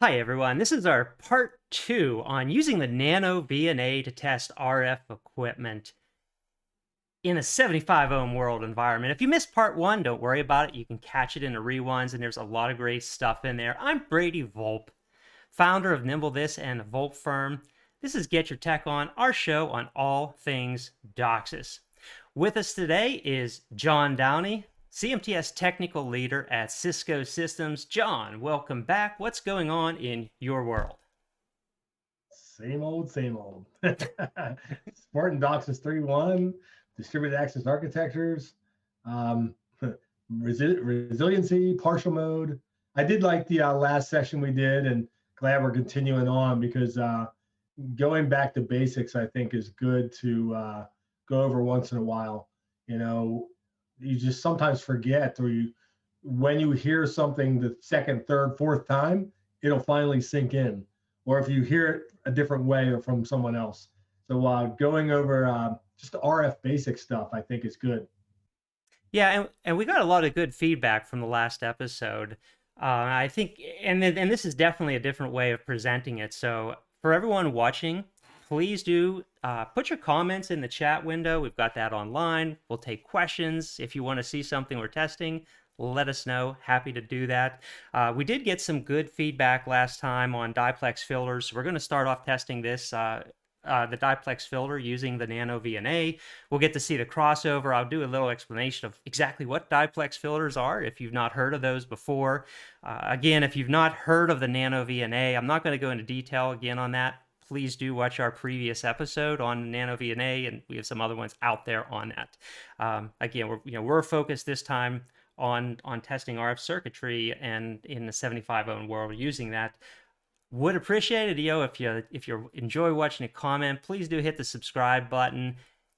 Hi everyone, this is our part 2 on using the Nano VNA to test RF equipment in a 75 ohm world environment. If you missed part 1, don't worry about it. You can catch it in the reruns and there's a lot of great stuff in there. I'm Brady Volpe, founder of Nimble This and the Volpe Firm. This is Get Your Tech On, our show on all things DOCSIS. With us today is John Downey, CMTS technical leader at Cisco Systems. John, welcome back. What's going on in your world? Same old, same old. Spartan DOCSIS 3.1, distributed access architectures, um, resiliency, partial mode. I did like the last session we did, and glad we're continuing on because going back to basics, I think, is good to go over once in a while. You know, you just sometimes forget, or when you hear something the second, third, fourth time, it'll finally sink in. Or if you hear it a different way or from someone else. So going over just the RF basic stuff, I think is good. Yeah, and we got a lot of good feedback from the last episode. I think, and this is definitely a different way of presenting it. So for everyone watching, please do put your comments in the chat window. We've got that online. We'll take questions. If you want to see something we're testing, let us know. Happy to do that. We did get some good feedback last time on diplex filters. We're going to start off testing this, the diplex filter using the Nano VNA. We'll get to see the crossover. I'll do a little explanation of exactly what diplex filters are if you've not heard of those before. Again, if you've not heard of the Nano VNA, I'm not going to go into detail again on that. Please do watch our previous episode on Nano VNA, and we have some other ones out there on that. Again, we're focused this time on testing RF circuitry and in the 75 ohm world using that. Would appreciate it, if you enjoy watching a comment, please do hit the subscribe button.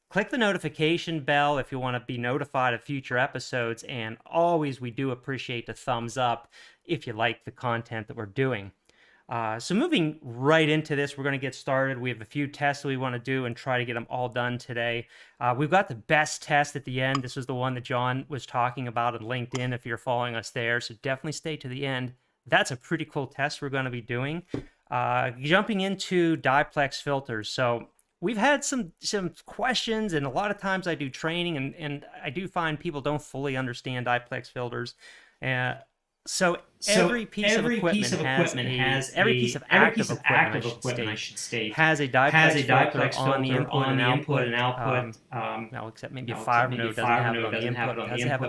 Click the notification bell if you want to be notified of future episodes, and always we do appreciate the thumbs up if you like the content that we're doing. So moving right into this, we're going to get started. We have a few tests we want to do and try to get them all done today. We've got the best test at the end. This is the one that John was talking about on LinkedIn if you're following us there. So definitely stay to the end. That's a pretty cool test we're going to be doing. Jumping into diplex filters. So we've had some questions, and a lot of times I do training, and I do find people don't fully understand diplex filters. So every piece of equipment has every piece of active equipment, I should state, has a diplex filter on the input and output. Well, except maybe a 5 node doesn't have it on the input, it does have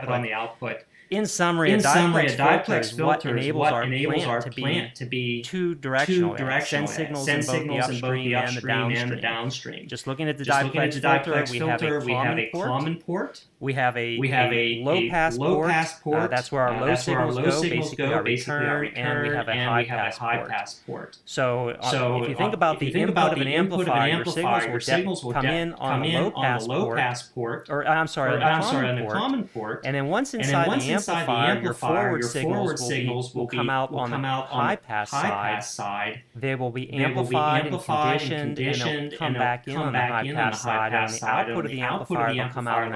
it on the output. In summary, a diplex filter is what enables our plant to be two-directional, send signals in both the upstream and the downstream. Just looking at the diplex filter, we have a common port. We have a low-pass port. That's where our low signals go, basically our return, and we have a high-pass port. So if you think about the input of an amplifier, your signals will come in on the low-pass port, or I'm sorry, on the common port, and then once inside the amplifier, your forward signals will come out on the high-pass side. They will be amplified and conditioned, and they'll come back in on the high-pass side, and the output of the amplifier will come out on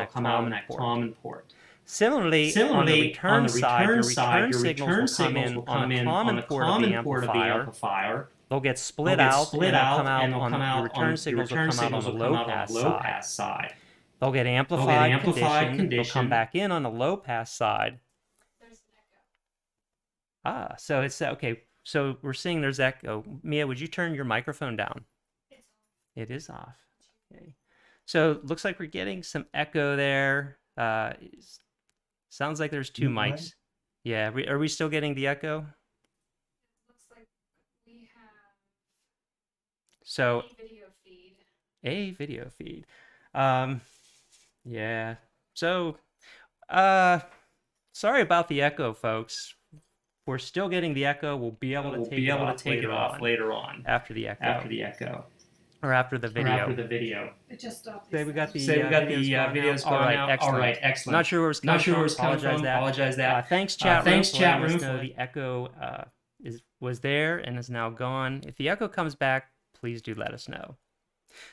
that common port. Similarly, on the return side, your return signals will come in on the common port of the amplifier. They'll get split out, and the return signals will come out on the low-pass side. They'll get amplified, conditioned, they'll come back in on the low-pass side. So it's okay. So we're seeing there's echo. Mia, would you turn your microphone down? It is off. Okay. So it looks like we're getting some echo there. Sounds like there's two mics. Yeah, are we still getting the echo? It looks like we have a video feed. Yeah. So, sorry about the echo, folks. We're still getting the echo. We'll be able to take it off later on after the echo. Or after the video. It just stopped. We got the videos going now. Excellent. All right, excellent. Not sure where it's coming from. Apologize that. Thanks, chat room. The echo was there and is now gone. If the echo comes back, please do let us know.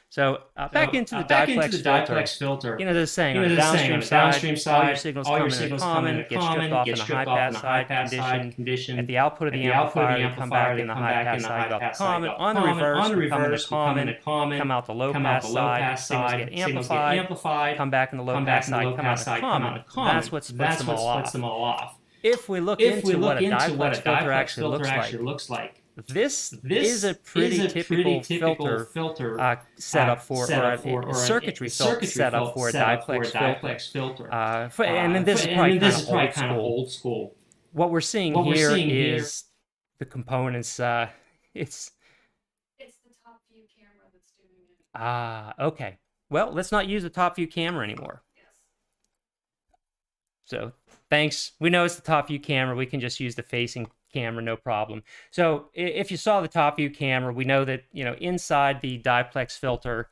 So back into the diplex filter. You know, they're saying on the downstream side, all your signals come in a common, get stripped off in a high pass side condition. At the output of the amplifier, they come back in the high pass side, go out the common. On the reverse, we come in the common, come out the low pass side, signals get amplified, come back in the low pass side, come out the common. That's what splits them all off. If we look into what a diplex filter actually looks like, this is a pretty typical filter setup for, or a circuitry setup for a diplex filter. And then this is probably kind of old school. What we're seeing here is the components. It's the top view camera that's doing it. Okay. Well, let's not use the top view camera anymore. Yes. So thanks. We know it's the top view camera. We can just use the facing camera, no problem. So if you saw the top view camera, we know that, you know, inside the diplex filter,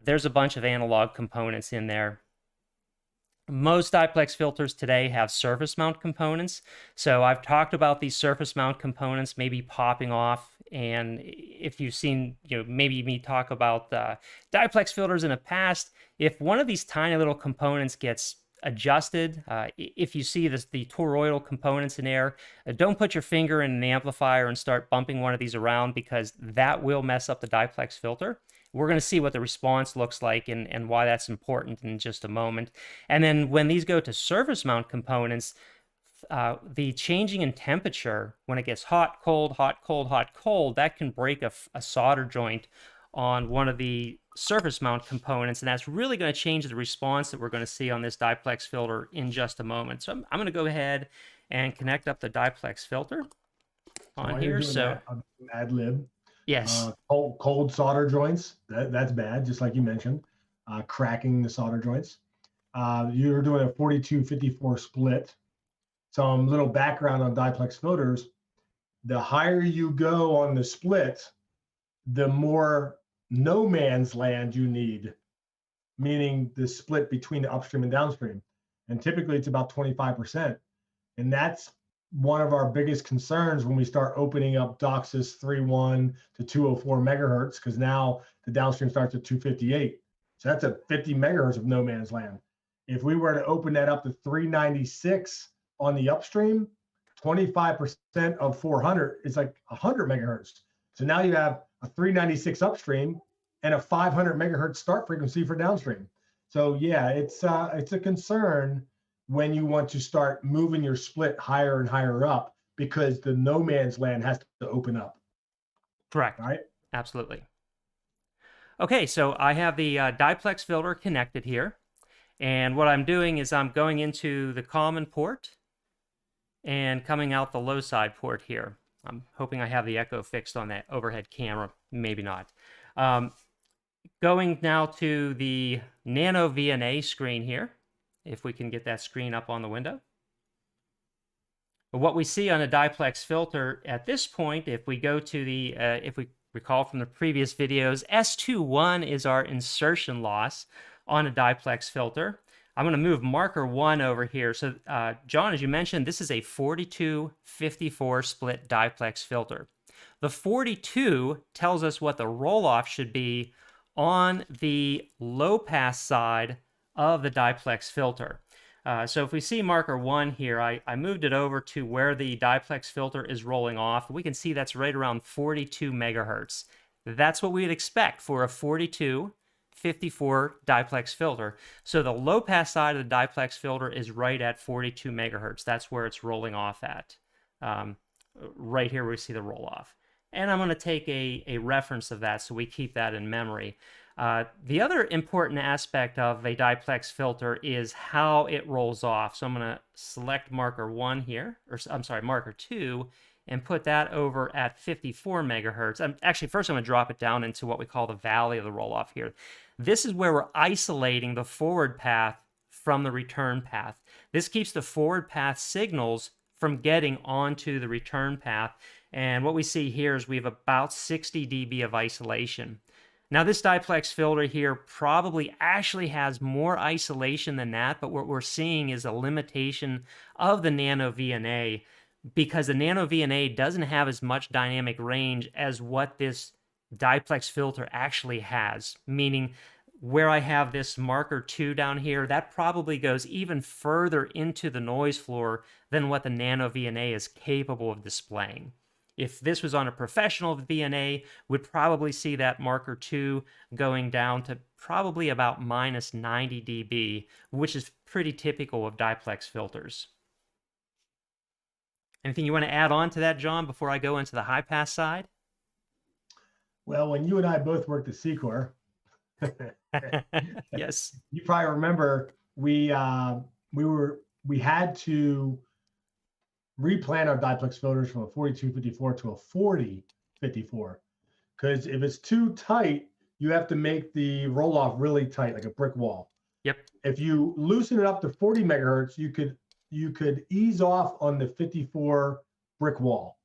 there's a bunch of analog components in there. Most diplex filters today have surface mount components. So I've talked about these surface mount components maybe popping off. And if you've seen, you know, maybe me talk about diplex filters in the past, if one of these tiny little components gets adjusted, if you see the toroidal components in there, don't put your finger in an amplifier and start bumping one of these around, because that will mess up the diplex filter. We're going to see what the response looks like and why that's important in just a moment. And then when these go to surface mount components, the changing in temperature, when it gets hot, cold, hot, cold, hot, cold, that can break a solder joint on one of the surface mount components, and that's really going to change the response that we're going to see on this diplex filter in just a moment. So I'm going to go ahead and connect up the diplex filter on here. So ad lib. Yes. Cold solder joints, that's bad, just like you mentioned. Cracking the solder joints. You're doing a 42-54 split. Some little background on diplex filters. The higher you go on the split, the more no man's land you need, meaning the split between the upstream and downstream. And typically it's about 25%. And that's one of our biggest concerns when we start opening up DOCSIS 3.1 to 204 megahertz, because now the downstream starts at 258. So that's a 50 megahertz of no man's land. If we were to open that up to 396 on the upstream, 25% of 400 is like 100 megahertz. So now you have a 396 upstream and a 500 megahertz start frequency for downstream. So yeah, it's a concern when you want to start moving your split higher and higher up, because the no man's land has to open up. Correct. Right? Absolutely. Okay, so I have the diplex filter connected here. And what I'm doing is I'm going into the common port and coming out the low side port here. I'm hoping I have the echo fixed on that overhead camera. Maybe not. Going now to the Nano VNA screen here, if we can get that screen up on the window. But what we see on a diplex filter at this point, if we go to the, if we recall from the previous videos, S21 is our insertion loss on a diplex filter. I'm going to move marker 1 over here. So, John, as you mentioned, this is a 42-54 split diplex filter. The 42 tells us what the roll-off should be on the low-pass side of the diplex filter. So if we see marker 1 here, I moved it over to where the diplex filter is rolling off. We can see that's right around 42 megahertz. That's what we'd expect for a 42-54 diplex filter. So the low pass side of the diplex filter is right at 42 megahertz. That's where it's rolling off at. Right here we see the roll off. And I'm going to take a reference of that so we keep that in memory. The other important aspect of a diplex filter is how it rolls off. So I'm going to select marker 1 here, or I'm sorry, marker 2, and put that over at 54 megahertz. Actually, first I'm going to drop it down into what we call the valley of the roll-off here. This is where we're isolating the forward path from the return path. This keeps the forward path signals from getting onto the return path. And what we see here is we have about 60 dB of isolation. Now this diplex filter here probably actually has more isolation than that, but what we're seeing is a limitation of the Nano VNA, because the Nano VNA doesn't have as much dynamic range as what this diplex filter actually has, meaning where I have this marker 2 down here, that probably goes even further into the noise floor than what the Nano VNA is capable of displaying. If this was on a professional VNA, we'd probably see that marker 2 going down to probably about minus 90 dB, which is pretty typical of diplex filters. Anything you want to add on to that, John, before I go into the high pass side? Well, when you and I both worked at Secor, Yes. you probably remember we had to replan our diplex filters from a 4254 to a 4054, because if it's too tight, you have to make the roll off really tight, like a brick wall. Yep. If you loosen it up to 40 megahertz, you could ease off on the 54 brick wall.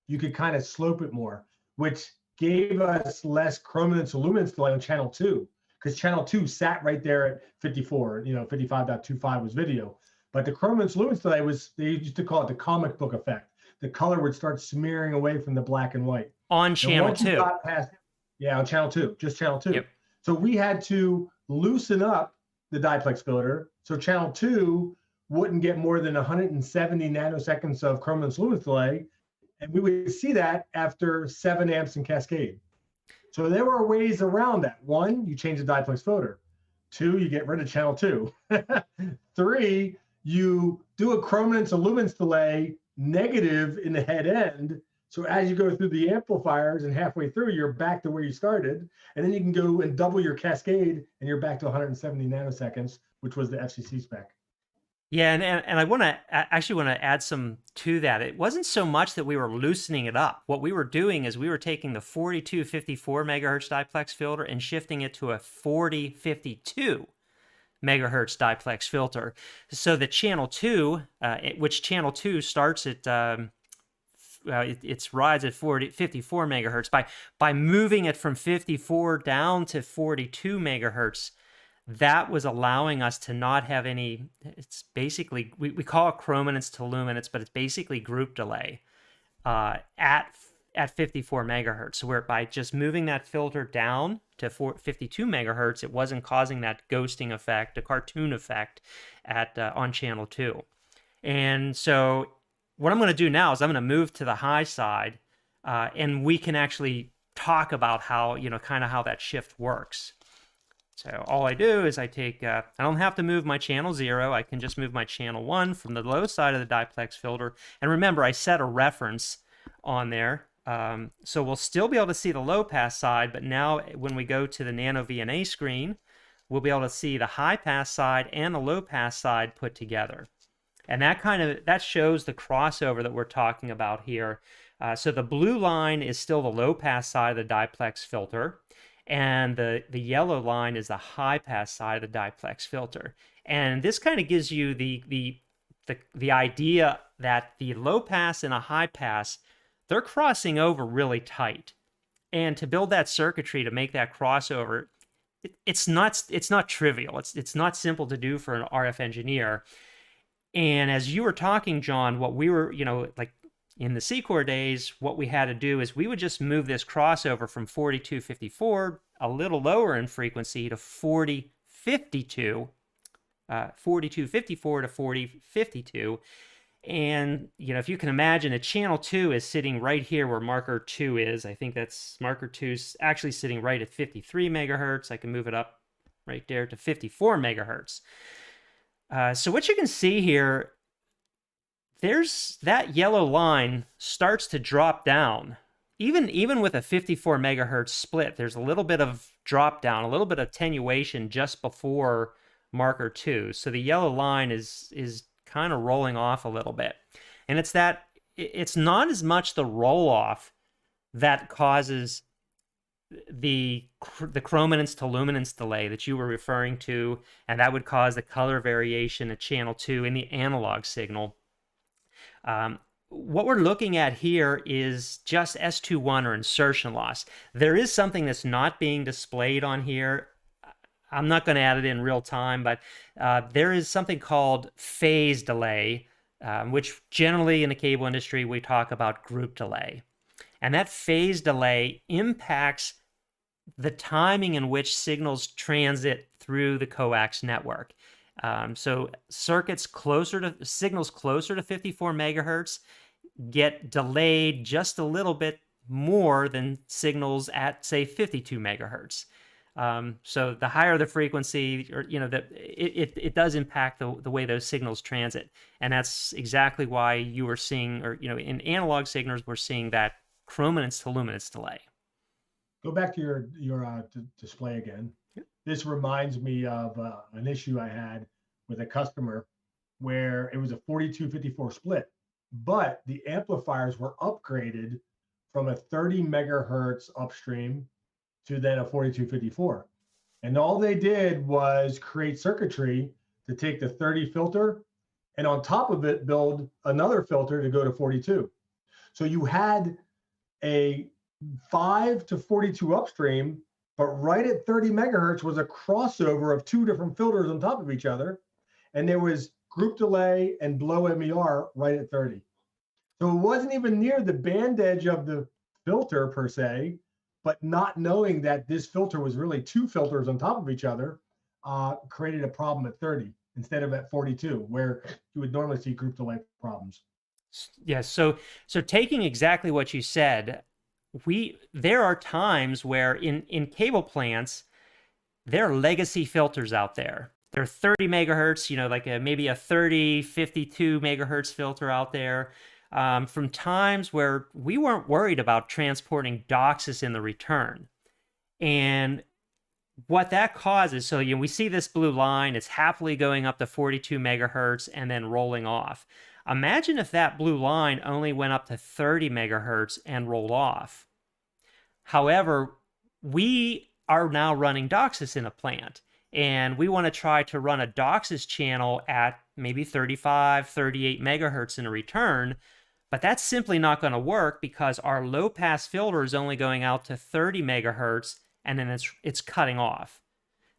You could kind of slope it more, which gave us less chrominance to luminance delay on channel 2, because channel 2 sat right there at 54. 55.25 was video. But the chrominance luminance delay was, they used to call it the comic book effect. The color would start smearing away from the black and white. On channel 2. On channel 2, just channel 2. Yep. So we had to loosen up the diplex filter so channel 2 wouldn't get more than 170 nanoseconds of chrominance luminance delay. And we would see that after 7 amps in cascade. So there were ways around that. 1, you change the diplex filter. 2, you get rid of channel 2. 3, you do a chrominance to luminance delay negative in the head end. So as you go through the amplifiers and halfway through, you're back to where you started. And then you can go and double your cascade and you're back to 170 nanoseconds, which was the FCC spec. Yeah, and I actually want to add some to that. It wasn't so much that we were loosening it up. What we were doing is we were taking the 4254 megahertz diplex filter and shifting it to a 4052 megahertz diplex filter. So the channel 2, which channel 2 starts at it's rides at 54 megahertz. By moving it from 54 down to 42 megahertz, that was allowing us to not have any, it's basically, we call it chrominance to luminance, but it's basically group delay at 54 megahertz. So where by just moving that filter down to 52 megahertz, it wasn't causing that ghosting effect, the cartoon effect on channel 2. And so what I'm going to do now is I'm going to move to the high side, and we can actually talk about how, kind of how that shift works. So all I do is I take, I don't have to move my channel 0. I can just move my channel 1 from the low side of the diplex filter. And remember, I set a reference on there. So we'll still be able to see the low pass side, but now when we go to the Nano VNA screen, we'll be able to see the high pass side and the low pass side put together. And that shows the crossover that we're talking about here. So the blue line is still the low pass side of the diplex filter. And the yellow line is the high pass side of the diplex filter. And this kind of gives you the idea that the low pass and a high pass, they're crossing over really tight. And to build that circuitry to make that crossover, it's not trivial. It's not simple to do for an RF engineer. And as you were talking, John, what we were, like in the Secor days, what we had to do is we would just move this crossover from 4254, a little lower in frequency, to 4052, 4254 to 4052. And, if you can imagine, a channel 2 is sitting right here where marker 2 is. I think that's marker 2's actually sitting right at 53 megahertz. I can move it up right there to 54 megahertz. So what you can see here, there's that yellow line starts to drop down. Even with a 54 megahertz split, there's a little bit of drop down, a little bit of attenuation just before marker 2. So the yellow line is kind of rolling off a little bit. And it's not as much the roll off that causes the chrominance to luminance delay that you were referring to, and that would cause the color variation at channel 2 in the analog signal. What we're looking at here is just S21 or insertion loss. There is something that's not being displayed on here. I'm not going to add it in real time, but there is something called phase delay, which generally in the cable industry we talk about group delay. And that phase delay impacts the timing in which signals transit through the coax network. So signals closer to 54 megahertz get delayed just a little bit more than signals at, say, 52 megahertz. So the higher the frequency, or it does impact the way those signals transit, and that's exactly why you were seeing, or in analog signals, we're seeing that chrominance to luminance delay. Go back to your display again. This reminds me of an issue I had with a customer where it was a 42-54 split, but the amplifiers were upgraded from a 30 megahertz upstream to then a 42-54. And all they did was create circuitry to take the 30 filter and on top of it build another filter to go to 42. So you had a 5 to 42 upstream, but right at 30 megahertz was a crossover of two different filters on top of each other. And there was group delay and blow MER right at 30. So it wasn't even near the band edge of the filter per se, but not knowing that this filter was really two filters on top of each other created a problem at 30 instead of at 42, where you would normally see group delay problems. Yes. So taking exactly what you said, there are times where in cable plants, there are legacy filters out there. There are 30 megahertz, like maybe a 52 megahertz filter out there, from times where we weren't worried about transporting DOCSIS in the return. And what that causes, so we see this blue line, it's happily going up to 42 megahertz and then rolling off. Imagine if that blue line only went up to 30 megahertz and rolled off. However, we are now running DOCSIS in a plant, and we want to try to run a DOCSIS channel at maybe 35, 38 megahertz in a return, but that's simply not going to work because our low-pass filter is only going out to 30 megahertz, and then it's cutting off.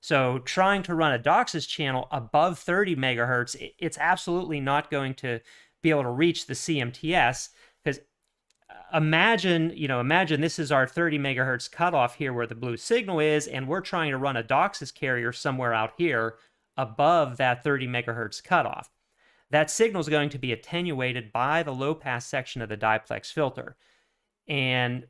So trying to run a DOCSIS channel above 30 megahertz, it's absolutely not going to be able to reach the CMTS, because imagine this is our 30 megahertz cutoff here where the blue signal is, and we're trying to run a DOCSIS carrier somewhere out here above that 30 megahertz cutoff. That signal is going to be attenuated by the low pass section of the diplex filter. And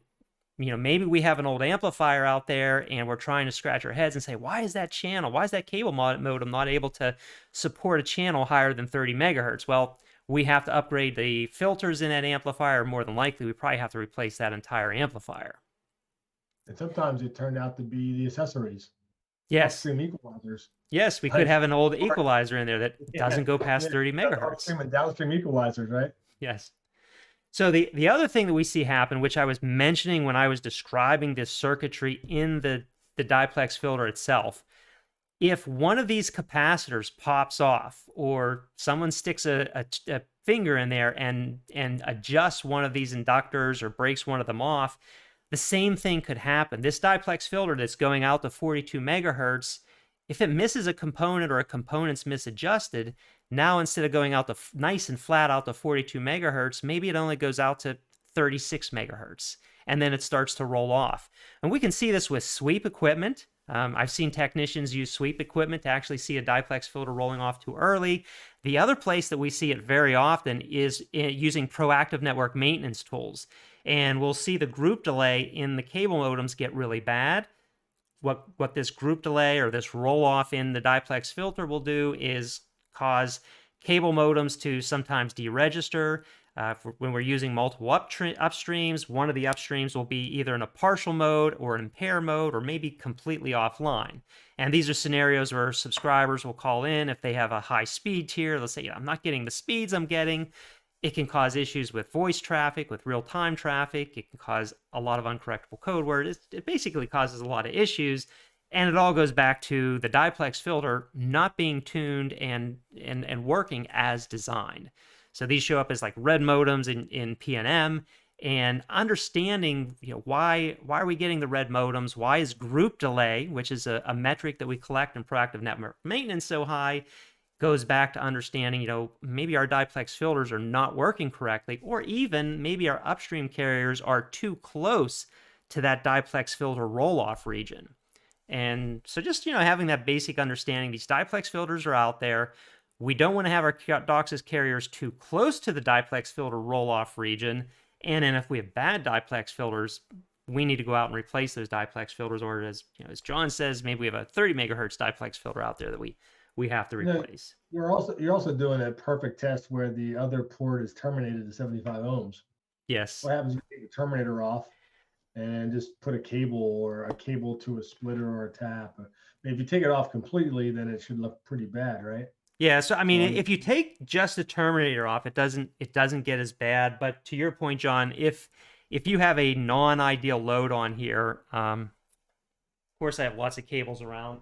maybe we have an old amplifier out there and we're trying to scratch our heads and say, why is that cable modem not able to support a channel higher than 30 megahertz? Well, we have to upgrade the filters in that amplifier. More than likely, we probably have to replace that entire amplifier. And sometimes it turned out to be the accessories. Yes. Upstream equalizers. Yes, we could have an old equalizer in there that doesn't go past 30 megahertz. Upstream and downstream equalizers, right? Yes. So the other thing that we see happen, which I was mentioning when I was describing this circuitry in the diplex filter itself, if one of these capacitors pops off, or someone sticks a finger in there and adjusts one of these inductors or breaks one of them off, the same thing could happen. This diplex filter that's going out to 42 megahertz, if it misses a component or a component's misadjusted, now instead of going out to nice and flat out to 42 megahertz, maybe it only goes out to 36 megahertz, and then it starts to roll off. And we can see this with sweep equipment. I've seen technicians use sweep equipment to actually see a diplex filter rolling off too early. The other place that we see it very often is using proactive network maintenance tools. And we'll see the group delay in the cable modems get really bad. What this group delay or this roll off in the diplex filter will do is cause cable modems to sometimes deregister. When we're using multiple upstreams, one of the upstreams will be either in a partial mode or an impair mode, or maybe completely offline. And these are scenarios where subscribers will call in if they have a high speed tier. Let's say, I'm not getting the speeds I'm getting. It can cause issues with voice traffic, with real-time traffic. It can cause a lot of uncorrectable code words. It basically causes a lot of issues. And it all goes back to the diplex filter not being tuned and working as designed. So these show up as like red modems in PNM, and understanding why are we getting the red modems? Why is group delay, which is a metric that we collect in proactive network maintenance, so high? goes back to understanding, maybe our diplex filters are not working correctly, or even maybe our upstream carriers are too close to that diplex filter roll-off region. And so just, having that basic understanding, these diplex filters are out there. We don't want to have our DOCSIS carriers too close to the diplex filter roll-off region. And then if we have bad diplex filters, we need to go out and replace those diplex filters. Or as John says, maybe we have a 30 megahertz diplex filter out there that we have to replace. You're also doing a perfect test where the other port is terminated to 75 ohms. Yes. What happens if you take the terminator off and just put a cable to a splitter or a tap? If you take it off completely, then it should look pretty bad, right? Yeah, so I mean, if you take just the terminator off, it doesn't get as bad. But to your point, John, if you have a non-ideal load on here, of course I have lots of cables around.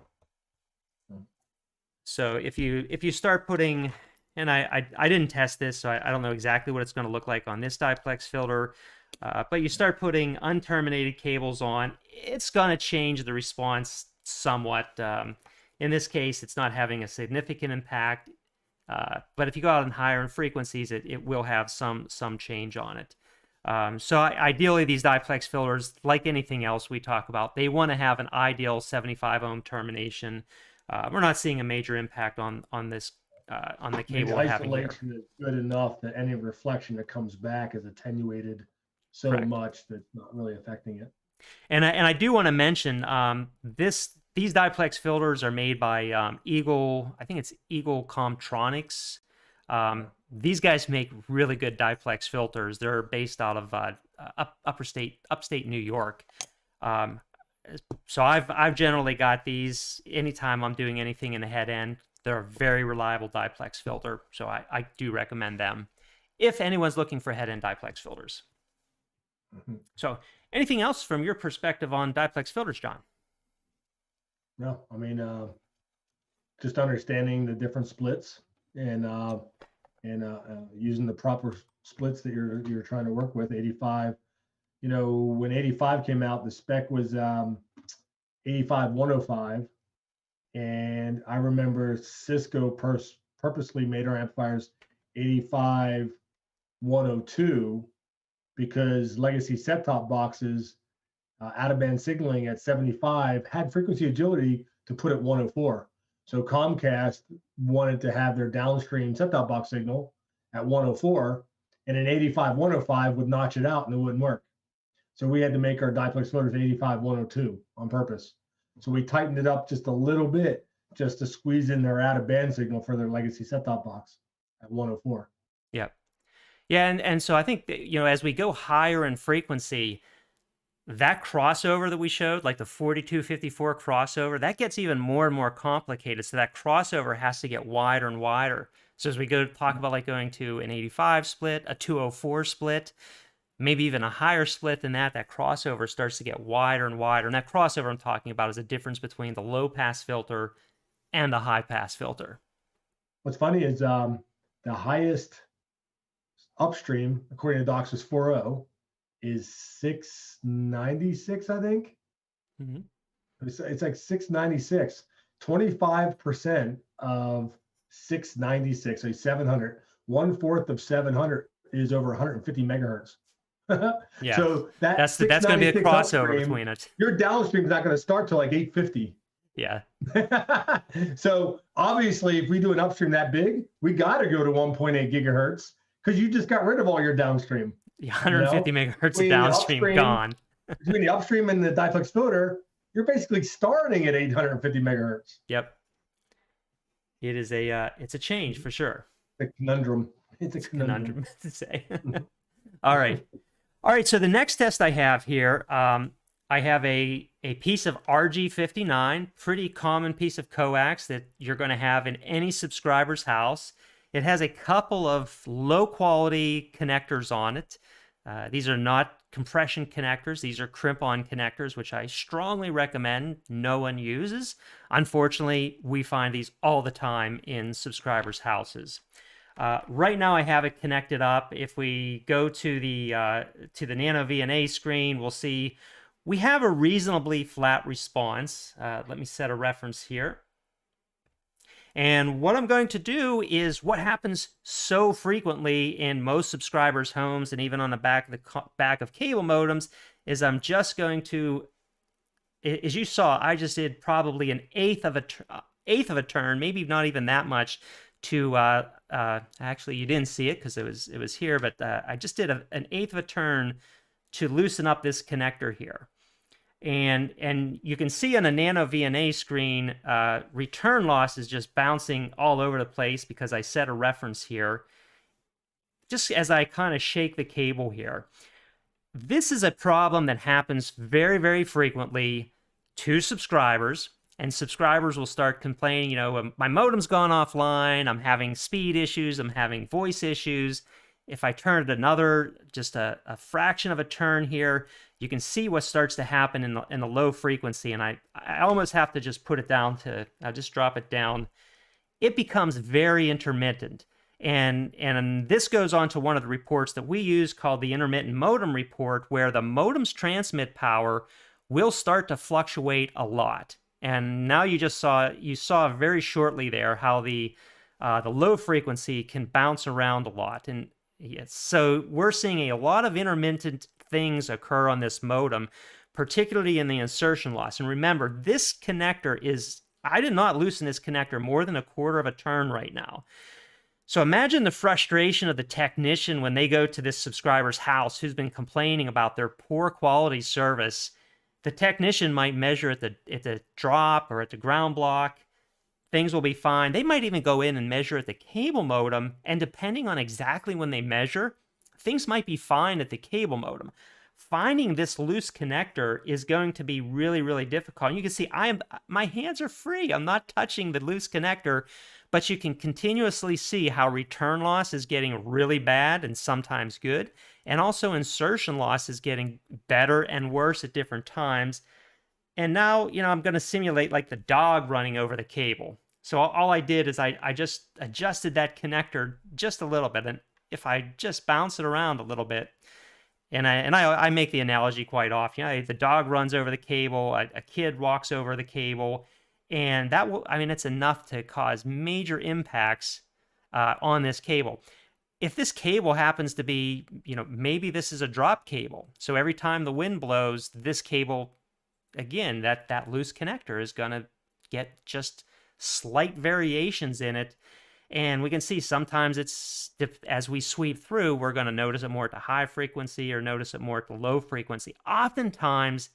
So if you start putting, and I didn't test this, so I don't know exactly what it's going to look like on this diplex filter, but you start putting unterminated cables on, it's going to change the response somewhat. In this case, it's not having a significant impact, but if you go out in higher in frequencies, it will have some change on it. So ideally, these diplex filters, like anything else we talk about, they want to have an ideal 75 ohm termination. We're not seeing a major impact on this on the cable the having here. isolation is good enough that any reflection that comes back is attenuated so Correct. much that it's not really affecting it. And I do want to mention these diplex filters are made by Eagle. I think it's Eagle Comtronics. These guys make really good diplex filters. They're based out of upstate New York. So I've generally got these anytime I'm doing anything in the head end. They're a very reliable diplex filter, so I do recommend them if anyone's looking for head end diplex filters. Mm-hmm. So anything else from your perspective on diplex filters, John? No, I mean, just understanding the different splits and using the proper splits that you're trying to work with. 85, when 85 came out, the spec was 85105, and I remember Cisco purposely made our amplifiers 85102 because legacy set-top boxes out-of-band signaling at 75 had frequency agility to put at 104. So Comcast wanted to have their downstream set-top box signal at 104, and an 85105 would notch it out and it wouldn't work. So we had to make our diplex filters 85102 on purpose. So we tightened it up just a little bit just to squeeze in their out-of-band signal for their legacy set-top box at 104. Yep. Yeah, and so I think that, as we go higher in frequency, that crossover that we showed, like the 4254 crossover, that gets even more and more complicated. So that crossover has to get wider and wider. So as we go talk about like going to an 85 split, a 204 split, maybe even a higher split than that, that crossover starts to get wider and wider. And that crossover I'm talking about is the difference between the low pass filter and the high pass filter. What's funny is the highest upstream, according to DOCSIS 4.0, is 696, I think. Mm-hmm. It's like 696. 25% of 696, so 700. 1/4 of 700 is over 150 megahertz. Yeah. So that's going to be a crossover upstream, between it. Your downstream is not going to start till like 850. Yeah. So obviously, if we do an upstream that big, we got to go to 1.8 gigahertz because you just got rid of all your downstream. 150 megahertz of downstream gone. Between the upstream and the diplex filter, you're basically starting at 850 megahertz. Yep. It is it's a change for sure. The conundrum. It's a conundrum to say. All right. So the next test I have here, I have a piece of RG59, pretty common piece of coax that you're going to have in any subscriber's house. It has a couple of low-quality connectors on it. These are not compression connectors. These are crimp-on connectors, which I strongly recommend no one uses. Unfortunately, we find these all the time in subscribers' houses. Right now, I have it connected up. If we go to the Nano VNA screen, we'll see we have a reasonably flat response. Let me set a reference here. And what I'm going to do is what happens so frequently in most subscribers' homes and even on the back of cable modems is I'm just going to, as you saw, I just did probably an eighth of a turn, maybe not even that much, to actually you didn't see it because it was here, but I just did an eighth of a turn to loosen up this connector here. And you can see on a Nano VNA screen, return loss is just bouncing all over the place because I set a reference here. Just as I kind of shake the cable here. This is a problem that happens very, very frequently to subscribers, and subscribers will start complaining, my modem's gone offline, I'm having speed issues, I'm having voice issues. If I turn it just a fraction of a turn here, you can see what starts to happen in the low frequency, and I almost have to just put it down I'll just drop it down. It becomes very intermittent. And this goes on to one of the reports that we use called the intermittent modem report, where the modem's transmit power will start to fluctuate a lot. And now you saw very shortly there how the low frequency can bounce around a lot. And yes, so we're seeing a lot of intermittent things occur on this modem, particularly in the insertion loss. And remember, this connector I did not loosen this connector more than a quarter of a turn right now. So imagine the frustration of the technician when they go to this subscriber's house who's been complaining about their poor quality service. The technician might measure at the drop or at the ground block. Things will be fine. They might even go in and measure at the cable modem, and depending on exactly when they measure, things might be fine at the cable modem. Finding this loose connector is going to be really, really difficult. And you can see my hands are free. I'm not touching the loose connector, but you can continuously see how return loss is getting really bad and sometimes good. And also insertion loss is getting better and worse at different times. And now, I'm going to simulate like the dog running over the cable. So all I did is I just adjusted that connector just a little bit. And if I just bounce it around a little bit, and I make the analogy quite often, the dog runs over the cable, a kid walks over the cable, and it's enough to cause major impacts on this cable. If this cable happens to be, maybe this is a drop cable. So every time the wind blows, this cable, again, that loose connector is going to get just slight variations in it. And we can see sometimes as we sweep through, we're going to notice it more at the high frequency or notice it more at the low frequency. Oftentimes,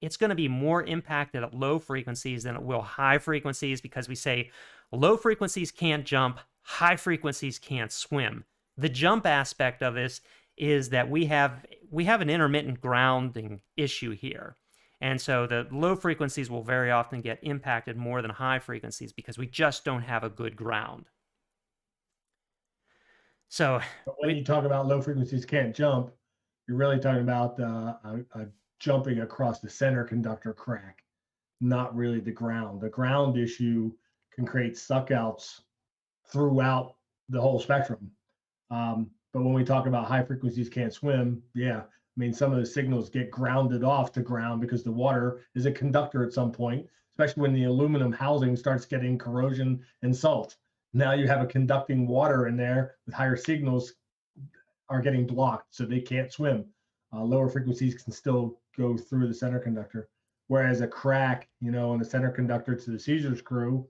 it's going to be more impacted at low frequencies than it will high frequencies, because we say low frequencies can't jump, high frequencies can't swim. The jump aspect of this is that we have an intermittent grounding issue here. And so the low frequencies will very often get impacted more than high frequencies because we just don't have a good ground. So but when you talk about low frequencies can't jump, you're really talking about jumping across the center conductor crack, not really the ground. The ground issue can create suckouts throughout the whole spectrum. But when we talk about high frequencies can't swim, some of the signals get grounded off to ground because the water is a conductor at some point, especially when the aluminum housing starts getting corrosion and salt. Now you have a conducting water in there with higher signals are getting blocked, so they can't swim. Lower frequencies can still go through the center conductor, whereas a crack, on the center conductor to the Caesar screw,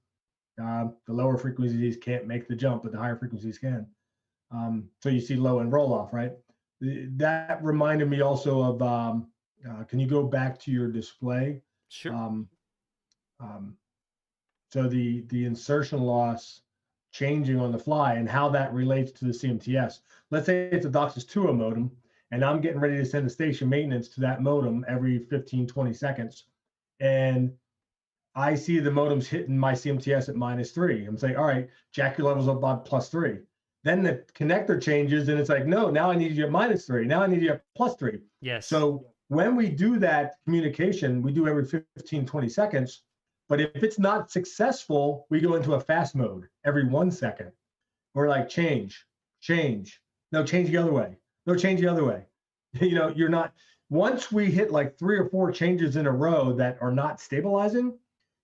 the lower frequencies can't make the jump, but the higher frequencies can. So you see low and roll off, right? That reminded me also of, can you go back to your display? Sure. So the insertion loss changing on the fly and how that relates to the CMTS. Let's say it's a DOCSIS 2.0 modem, and I'm getting ready to send a station maintenance to that modem every 15, 20 seconds. And I see the modem's hitting my CMTS at -3. I'm saying, all right, jack your levels up about +3. Then the connector changes and it's like, no, now I need you at -3. Now I need you at +3. Yes. So when we do that communication, we do every 15, 20 seconds. But if it's not successful, we go into a fast mode every 1 second. We're like, change. No, change the other way. No, change the other way. You're not, once we hit like 3 or 4 changes in a row that are not stabilizing,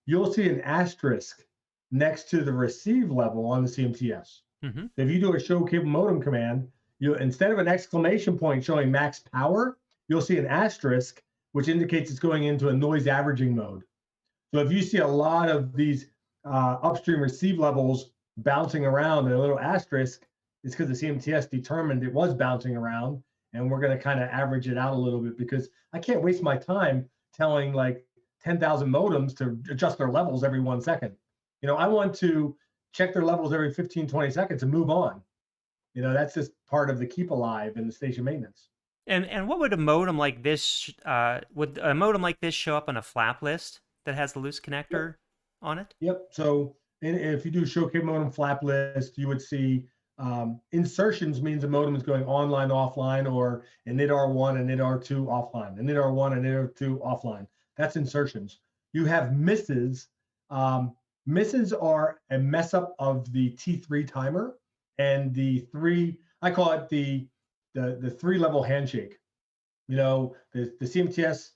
you'll see an asterisk next to the receive level on the CMTS. Mm-hmm. If you do a show cable modem command, you instead of an exclamation point showing max power, you'll see an asterisk, which indicates it's going into a noise averaging mode. So if you see a lot of these upstream receive levels bouncing around and a little asterisk, it's because the CMTS determined it was bouncing around, and we're going to kind of average it out a little bit, because I can't waste my time telling like 10,000 modems to adjust their levels every 1 second. I want to check their levels every 15, 20 seconds and move on. That's just part of the keep alive in the station maintenance. And what would a modem like this would a modem like this show up on a flap list that has the loose connector on it? Yep. So if you do show cable modem flap list, you would see insertions means the modem is going online, offline, or a NID-R1 and NID-R2 offline, a NID-R1 and NID-R2 offline. That's insertions. You have misses. Misses are a mess up of the T3 timer and the three, I call it the 3-level handshake. The CMTS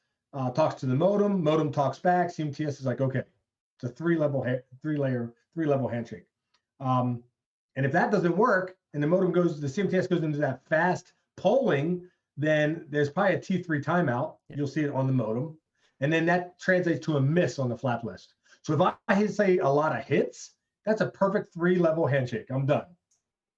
talks to the modem talks back. CMTS is like, okay, it's a 3-level handshake. And if that doesn't work and the CMTS goes into that fast polling, then there's probably a T3 timeout. You'll see it on the modem. And then that translates to a miss on the flap list. So if I say a lot of hits, that's a perfect 3-level handshake. I'm done.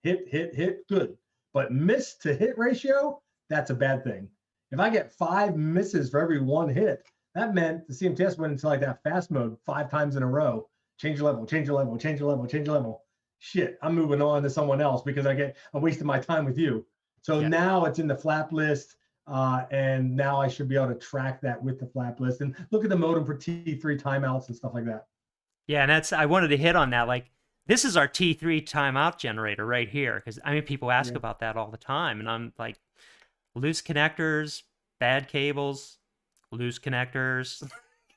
Hit, good. But miss to hit ratio, that's a bad thing. If I get 5 misses for every 1 hit, that meant the CMTS went into like that fast mode 5 times in a row. Change your level, change your level, change your level, change your level. Shit, I'm moving on to someone else because I'm wasting my time with you. So now it's in the flap list, and now I should be able to track that with the flap list and look at the modem for T3 timeouts and stuff like that. Yeah, and I wanted to hit on that. Like, this is our T3 timeout generator right here, because people ask about that all the time, and I'm like, loose connectors, bad cables, loose connectors.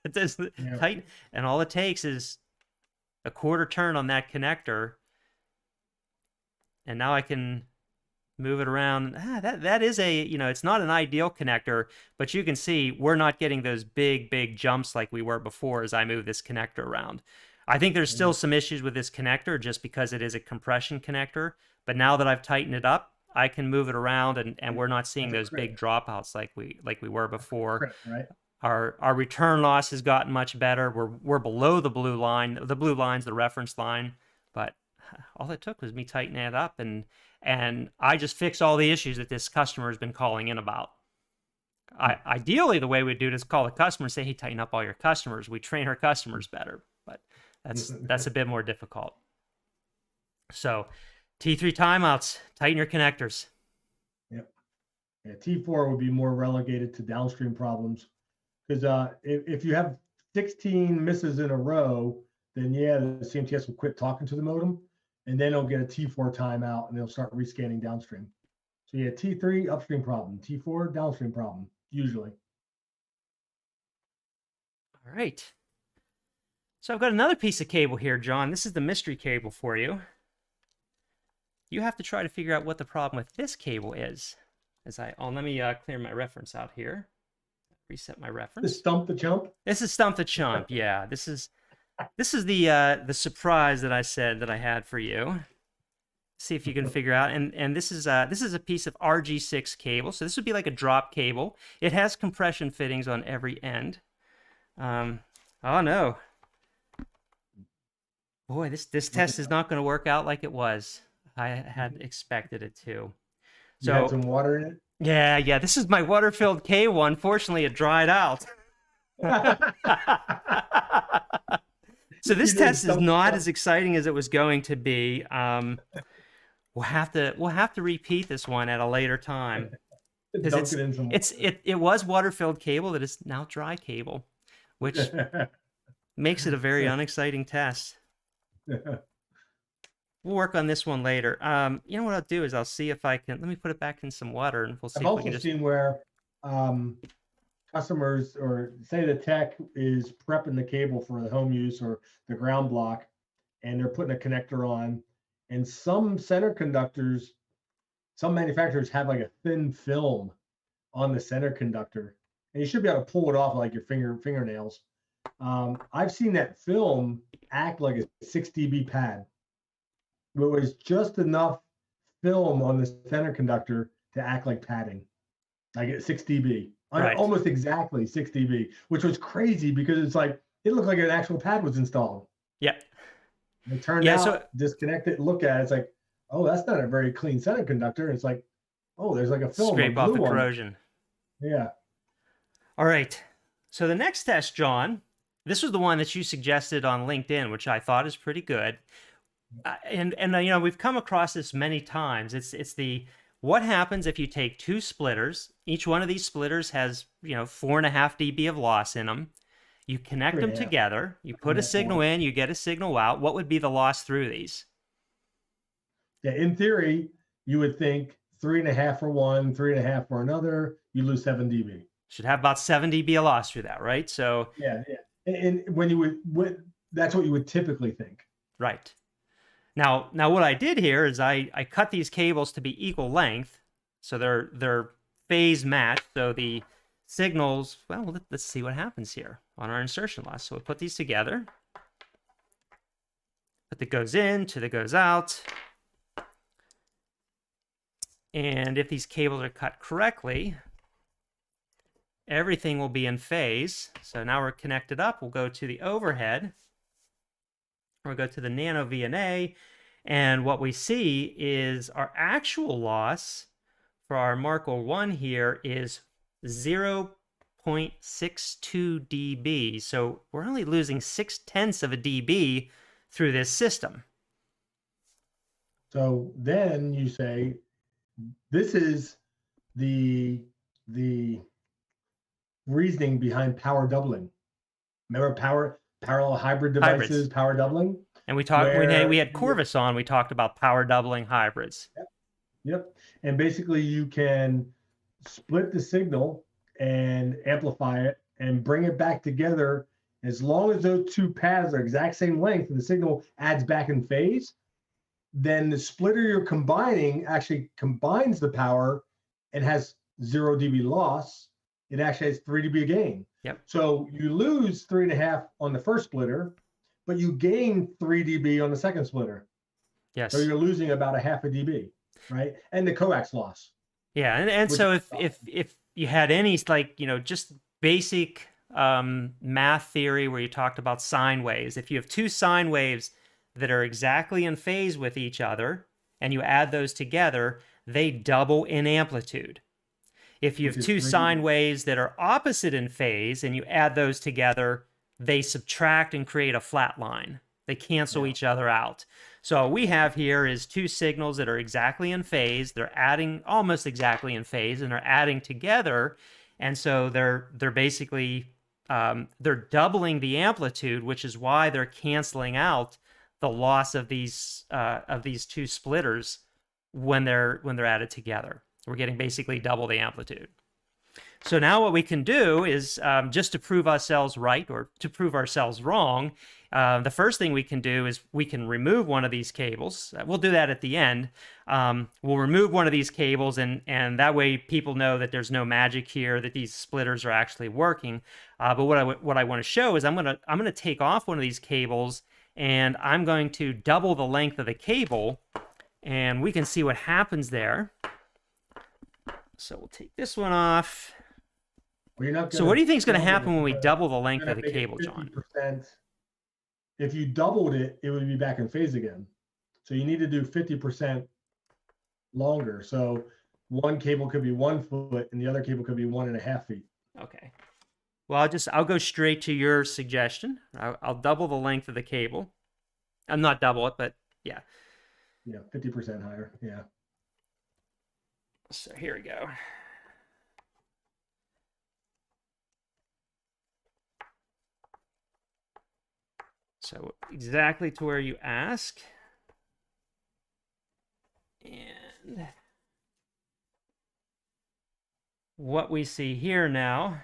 It's tight, and all it takes is a quarter turn on that connector, and now I can move it around. That is it's not an ideal connector, but you can see we're not getting those big jumps like we were before as I move this connector around. I think there's still some issues with this connector just because it is a compression connector, but now that I've tightened it up, I can move it around, and we're not seeing those big dropouts like we were before. Right. Our return loss has gotten much better. We're below the blue line. The blue line's the reference line, but all it took was me tightening it up, and I just fixed all the issues that this customer has been calling in about. Ideally, the way we do it is call the customer and say, "Hey, tighten up all your customers." We train our customers better, but that's a bit more difficult. So, T3 timeouts, tighten your connectors. Yep. Yeah, T4 would be more relegated to downstream problems, because if you have 16 misses in a row, then the CMTS will quit talking to the modem, and then it'll get a T4 timeout, and they'll start rescanning downstream. So T3 upstream problem, T4 downstream problem, usually. All right. So I've got another piece of cable here, John. This is the mystery cable for you. You have to try to figure out what the problem with this cable is. Let me clear my reference out here. Reset my reference. This Stump the Chump? This is Stump the Chump. Yeah, this is the surprise that I said that I had for you. See if you can figure out. And this is a piece of RG6 cable. So this would be like a drop cable. It has compression fittings on every end. Oh no. Boy, this test is not going to work out like it was. I had expected it to. So, you had some water in it? Yeah. This is my water-filled cable. Unfortunately, it dried out. So this test is not as exciting as it was going to be. We'll have to repeat this one at a later time. Because it was water-filled cable that is now dry cable, which makes it a very unexciting test. We'll work on this one later. You know what I'll do is I'll see if I can. Let me put it back in some water, and we'll see. I've also seen where customers, or say the tech is prepping the cable for the home use or the ground block, and they're putting a connector on, and some center conductors, some manufacturers have like a thin film on the center conductor, and you should be able to pull it off like your fingernails. I've seen that film act like a 6 dB pad. It was just enough film on the center conductor to act like padding. I get 6 dB, Right. almost exactly 6 dB, which was crazy because it's like it looked like an actual pad was installed. Yep. It turned Yeah. So out, disconnect it, look at it, it's like, oh, that's not a very clean center conductor. It's like, oh, there's like a film of scrape off the glue on it. corrosion. Yeah. All right. So the next test, John, this was the one that you suggested on LinkedIn, which I thought is pretty good. And you know, we've come across this many times. It's the what happens if you take two splitters. Each one of these splitters has 4.5 dB of loss in them. You connect them 3.5. together. You put a 3.5. signal in. You get a signal out. What would be the loss through these? Yeah, in theory, you would think 3.5 for one, 3.5 for another. You lose 7 dB. Should have about 7 dB of loss through that, right? So Yeah, yeah. And when you would that's what you would typically think. right. Now what I did here is I cut these cables to be equal length, so they're phase matched. So the signals, well, let's see what happens here on our insertion loss. So we put these together. Put that goes in to that goes out. And if these cables are cut correctly, everything will be in phase. So now we're connected up. We'll go to the overhead. We'll go to the nano VNA, and what we see is our actual loss for our Marco 1 here is 0.62 dB. So we're only losing 0.6 of a dB through this system. So then you say, this is the reasoning behind power doubling. Remember parallel hybrid devices, Hybrids. power doubling? And we talked Where we had Corvus on, we talked about power doubling hybrids. Yep. And basically you can split the signal and amplify it and bring it back together. As long as those two paths are exact same length and the signal adds back in phase, then the splitter you're combining actually combines the power and has 0 dB loss. It actually has 3 dB gain. Yep. So you lose 3.5 on the first splitter, but you gain 3 dB on the second splitter. Yes. So you're losing about 0.5 dB, right? And the coax loss. Yeah, and so if you had any just basic math theory where you talked about sine waves, if you have two sine waves that are exactly in phase with each other and you add those together, they double in amplitude. If you have two sine waves that are opposite in phase and you add those together, they subtract and create a flat line. They cancel each other out. So what we have here is two signals that are exactly in phase. They're adding almost exactly in phase, and they're adding together. And so they're basically they're doubling the amplitude, which is why they're canceling out the loss of these two splitters when they're added together. We're getting basically double the amplitude. So now what we can do is, just to prove ourselves right or to prove ourselves wrong, the first thing we can do is we can remove one of these cables. We'll do that at the end. We'll remove one of these cables, and that way people know that there's no magic here, that these splitters are actually working. But what I want to show is I'm gonna take off one of these cables, and I'm going to double the length of the cable, and we can see what happens there. So we'll take this one off. Well, so what do you think is going to happen when we double the length of the cable, John? If you doubled it, it would be back in phase again. So you need to do 50% longer. So one cable could be 1 foot and the other cable could be 1.5 feet. Okay. Well, I'll go straight to your suggestion. I'll double the length of the cable. I'm not double it, but yeah. Yeah, 50% higher. Yeah. So here we go. So exactly to where you ask. And what we see here now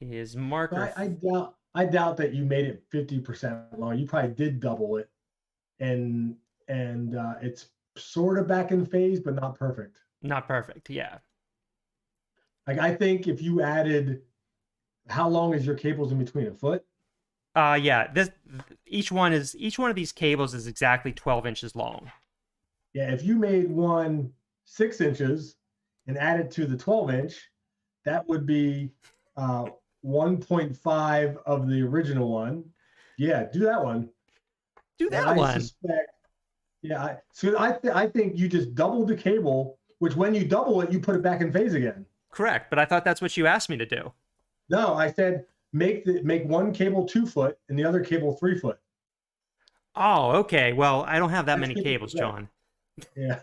is marker. I doubt that you made it 50% long. You probably did double it, and it's sort of back in phase, but not perfect. Not perfect, yeah. Like I think if you added How long is your cables in between? A foot? Yeah, each one of these cables is exactly 12 inches long. Yeah, if you made one 6 inches and added to the 12-inch, that would be 1.5 of the original one. Yeah, do that one. Do And that I one. suspect, yeah, I think you just doubled the cable, which when you double it, you put it back in phase again. Correct, but I thought that's what you asked me to do. No, I said make one cable 2 foot and the other cable 3 foot. Oh, okay. Well, I don't have that That's many cables, John. Yeah.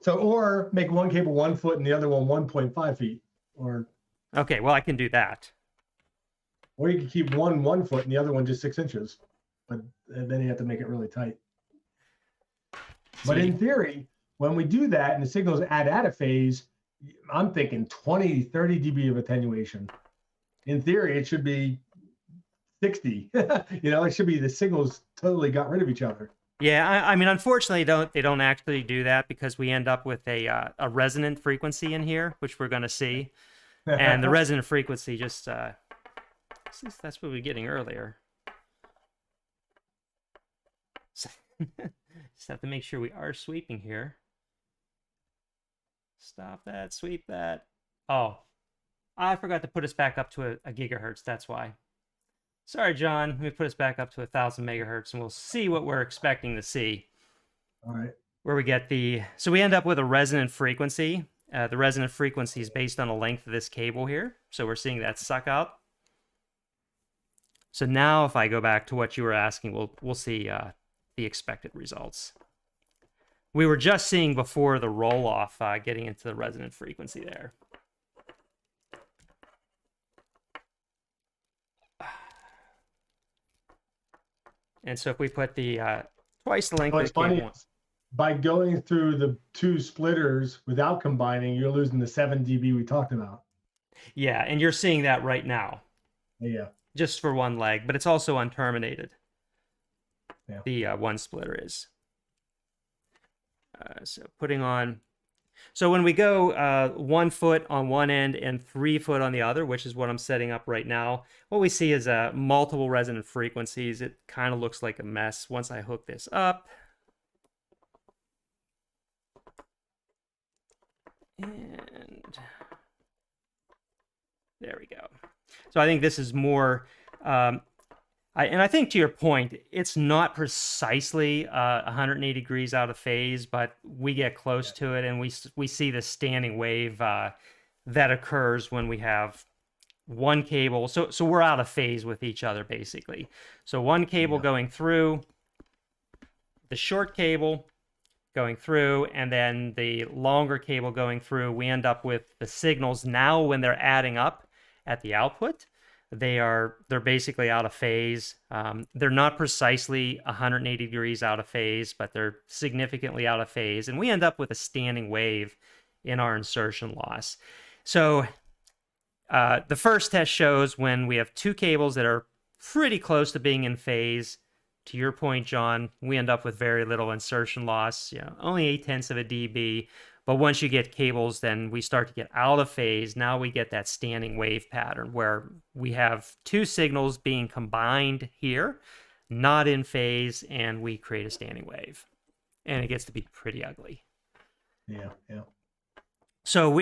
So, or make one cable 1 foot and the other one 1.5 feet, or Okay, well, I can do that. you can keep one 1 foot and the other one just 6 inches, but then you have to make it really tight. But See, in theory, when we do that and the signals add out of phase, I'm thinking 20, 30 dB of attenuation. In theory, it should be 60. It should be the signals totally got rid of each other. yeah, I mean, unfortunately, they don't actually do that because we end up with a resonant frequency in here, which we're going to see, and the resonant frequency just that's what we were getting earlier. So, just have to make sure we are sweeping here. Stop that, sweep that. Oh, I forgot to put us back up to a gigahertz. That's why. Sorry, John. Let me put us back up to 1,000 megahertz, and we'll see what we're expecting to see. All right. Where we get so we end up with a resonant frequency. The resonant frequency is based on the length of this cable here. So we're seeing that suck out. So now if I go back to what you were asking, we'll see the expected results. We were just seeing before the roll-off getting into the resonant frequency there. And so if we put the twice the length of the cable, by going through the two splitters without combining, you're losing the 7 dB we talked about. Yeah, and you're seeing that right now. Yeah. Just for one leg, but it's also unterminated. Yeah. The one splitter is. So putting on. So when we go 1 foot on one end and 3 foot on the other, which is what I'm setting up right now, what we see is multiple resonant frequencies. It kind of looks like a mess once I hook this up. And there we go. So I think this is more, I think to your point, it's not precisely 180 degrees out of phase, but we get close to it, and we see the standing wave that occurs when we have one cable. So we're out of phase with each other, basically. So one cable going through, the short cable going through, and then the longer cable going through, we end up with the signals now when they're adding up at the output. They're basically out of phase. They're not precisely 180 degrees out of phase, but they're significantly out of phase. And we end up with a standing wave in our insertion loss. So the first test shows when we have two cables that are pretty close to being in phase. To your point, John, we end up with very little insertion loss, only 0.8 of a dB. But once you get cables, then we start to get out of phase. Now we get that standing wave pattern where we have two signals being combined here, not in phase, and we create a standing wave. And it gets to be pretty ugly. Yeah. So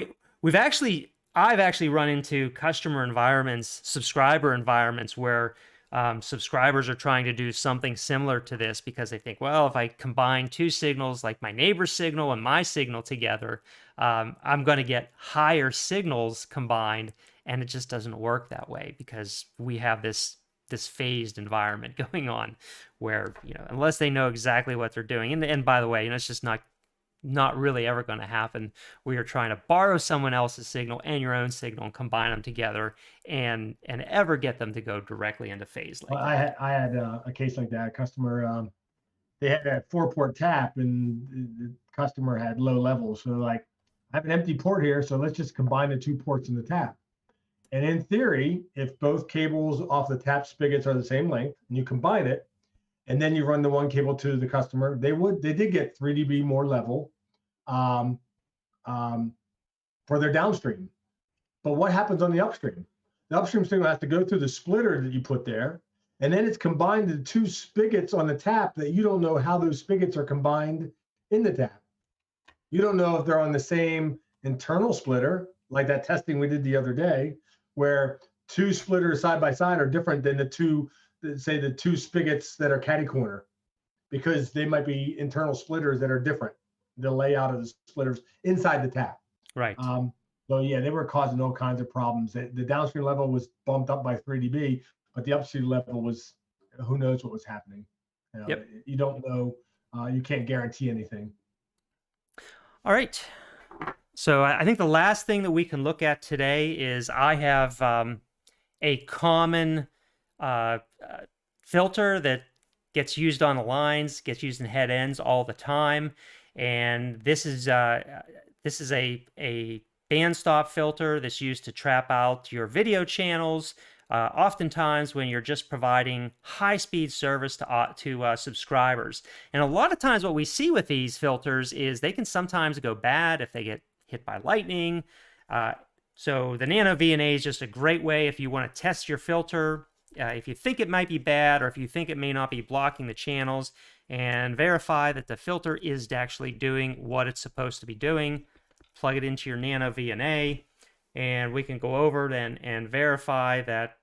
I've actually run into customer environments, subscriber environments where subscribers are trying to do something similar to this because they think, well, if I combine two signals like my neighbor's signal and my signal together, I'm going to get higher signals combined, and it just doesn't work that way because we have this phased environment going on where, unless they know exactly what they're doing, and by the way, it's just not really ever going to happen where you're trying to borrow someone else's signal and your own signal and combine them together and ever get them to go directly into phase like that. I had a case like that. A customer, they had a 4-port tap and the customer had low levels. So like, I have an empty port here, so let's just combine the 2 ports in the tap. And in theory, if both cables off the tap spigots are the same length and you combine it, and then you run the one cable to the customer, they did get 3 dB more level for their downstream. But what happens on the upstream? The upstream signal has to go through the splitter that you put there, and then it's combined to two spigots on the tap that you don't know how those spigots are combined in the tap. You don't know if they're on the same internal splitter, like that testing we did the other day, where two splitters side by side are different than the two spigots that are catty corner, because they might be internal splitters that are different, the layout of the splitters inside the tap. Right. So yeah, they were causing all kinds of problems. The downstream level was bumped up by 3 dB, but the upstream level was, who knows what was happening. Yep. You don't know. You can't guarantee anything. All right. So I think the last thing that we can look at today is I have a common filter that gets used on the lines, gets used in head ends all the time, and this is a band stop filter that's used to trap out your video channels. Oftentimes when you're just providing high-speed service to subscribers. And a lot of times what we see with these filters is they can sometimes go bad if they get hit by lightning. So the Nano VNA is just a great way if you want to test your filter, if you think it might be bad or if you think it may not be blocking the channels, and verify that the filter is actually doing what it's supposed to be doing. Plug it into your Nano VNA, and we can go over and verify that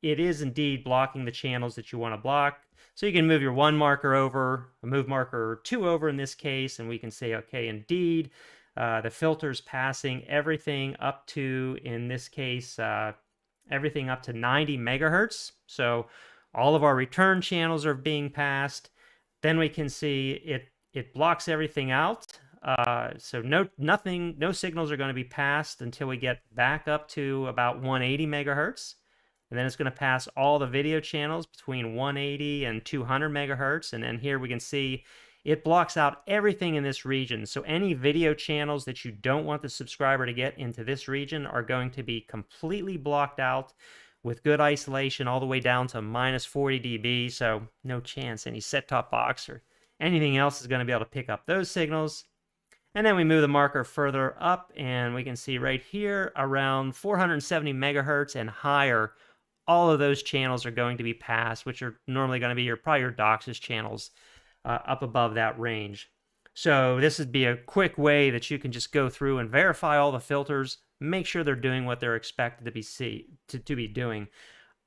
it is indeed blocking the channels that you want to block. So you can move your 1 marker over, move marker 2 over in this case, and we can say, okay, indeed, the filter's passing everything up to, in this case, everything up to 90 megahertz. So all of our return channels are being passed. Then we can see it blocks everything out. So no signals are going to be passed until we get back up to about 180 megahertz. And then it's going to pass all the video channels between 180 and 200 megahertz. And then here we can see it blocks out everything in this region. So any video channels that you don't want the subscriber to get into this region are going to be completely blocked out with good isolation all the way down to minus 40 dB. So no chance any set-top box or anything else is going to be able to pick up those signals. And then we move the marker further up, and we can see right here around 470 megahertz and higher, all of those channels are going to be passed, which are normally going to be probably your DOCSIS channels up above that range. So this would be a quick way that you can just go through and verify all the filters, make sure they're doing what they're expected to be doing.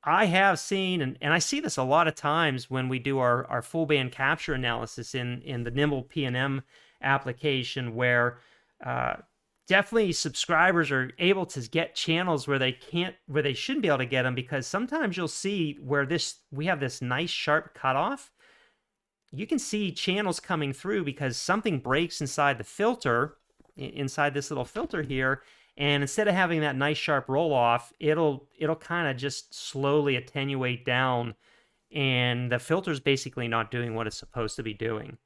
I have seen, and I see this a lot of times when we do our full band capture analysis in the Nimble P&M application, where definitely subscribers are able to get channels where they shouldn't be able to get them, because sometimes you'll see where we have this nice sharp cutoff. You can see channels coming through because something breaks inside the filter, inside this little filter here, and instead of having that nice sharp roll off, it'll kind of just slowly attenuate down, and the filter's basically not doing what it's supposed to be doing.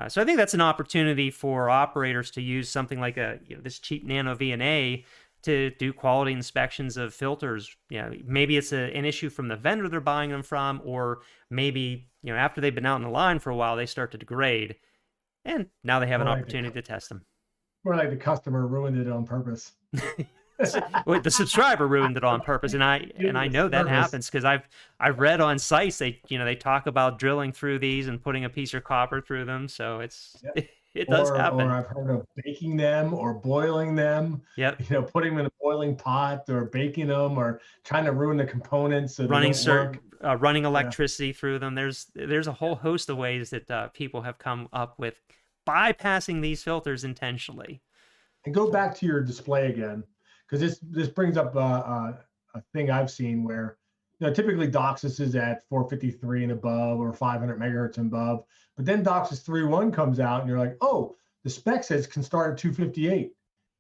So I think that's an opportunity for operators to use something like this cheap Nano VNA to do quality inspections of filters. Maybe it's an issue from the vendor they're buying them from, or maybe after they've been out in the line for a while, they start to degrade, and now they have an opportunity to test them. More like the customer ruined it on purpose. The subscriber ruined it on purpose, and I know that happens because I've read on sites they talk about drilling through these and putting a piece of copper through them, so it does happen. Or I've heard of baking them or boiling them. Yep. Putting them in a boiling pot or baking them or trying to ruin the components. So running electricity through them. There's a whole host of ways that people have come up with bypassing these filters intentionally. And go back to your display again, because this brings up a thing I've seen where typically DOCSIS is at 453 and above or 500 megahertz and above, but then DOCSIS 3.1 comes out and you're like, oh, the spec says can start at 258,